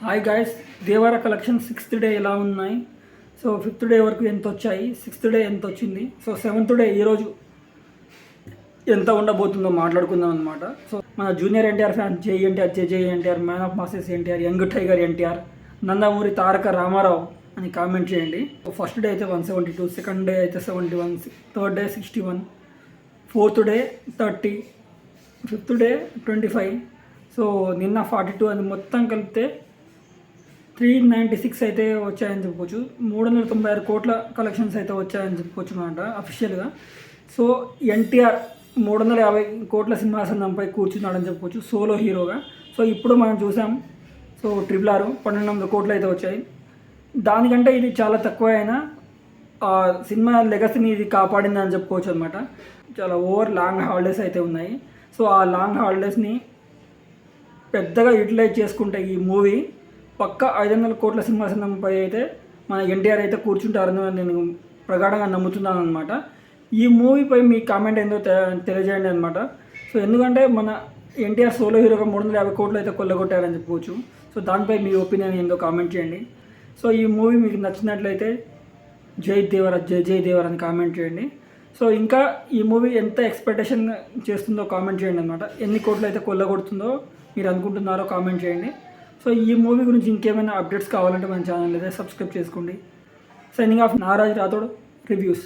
Hi guys, దేవర collection 6th day ఎలా ఉన్నాయి? So 5th day వరకు ఎంత వచ్చాయి, 6th డే ఎంత వచ్చింది, సో 7th డే ఈరోజు ఎంత ఉండబోతుందో మాట్లాడుకుందాం అనమాట. సో మన జూనియర్ ఎన్టీఆర్ ఫ్యాన్ జై ఎన్టీఆర్, జై NTR, man of masses NTR, young tiger NTR, Nandamuri Taraka Ramarao అని కామెంట్ చేయండి. ఫస్ట్ డే అయితే 172, సెకండ్ డే అయితే 71, third day 61, 4th day 30, 5th day 25, so నిన్న 42 అని మొత్తం కలిపితే 396 అయితే వచ్చాయని చెప్పుకోవచ్చు. 396 కోట్ల కలెక్షన్స్ అయితే వచ్చాయని చెప్పుకోవచ్చు అనమాట అఫీషియల్గా. సో ఎన్టీఆర్ 350 కోట్ల సింహాసనంపై కూర్చున్నాడని చెప్పుకోవచ్చు సోలో హీరోగా. సో ఇప్పుడు మనం చూసాం, సో RRR 1200 కోట్లు అయితే వచ్చాయి. దానికంటే ఇది చాలా తక్కువ అయినా సినిమా లెగసీని ఇది కాపాడిందని చెప్పుకోవచ్చు అనమాట. చాలా లాంగ్ హాలిడేస్ అయితే ఉన్నాయి. సో ఆ లాంగ్ హాలిడేస్ని పెద్దగా యూటిలైజ్ చేసుకుంటే ఈ మూవీ పక్క 500 కోట్ల సింహాసనంపై అయితే మన ఎన్టీఆర్ అయితే కూర్చుంటారని నేను ప్రగాఢంగా నమ్ముతున్నాను అనమాట. ఈ మూవీపై మీ కామెంట్ ఏందో తెలియజేయండి అనమాట. సో ఎందుకంటే మన ఎన్టీఆర్ సోలో హీరోగా 350 కోట్లు అయితే కొల్లగొట్టారని చెప్పుకోవచ్చు. సో దానిపై మీ ఒపీనియన్ ఏందో కామెంట్ చేయండి. సో ఈ మూవీ మీకు నచ్చినట్లయితే జై దేవర, జై దేవర అని కామెంట్ చేయండి. సో ఇంకా ఈ మూవీ ఎంత ఎక్స్పెక్టేషన్ చేస్తుందో కామెంట్ చేయండి అనమాట. ఎన్ని కోట్లు అయితే కొల్లగొడుతుందో మీరు అనుకుంటున్నారో కామెంట్ చేయండి. సో ఈ మూవీ గురించి ఇంకేమైనా అప్డేట్స్ కావాలంటే మన ఛానల్ అయితే సబ్స్క్రైబ్ చేసుకోండి. Signing off Naraj Rathod reviews.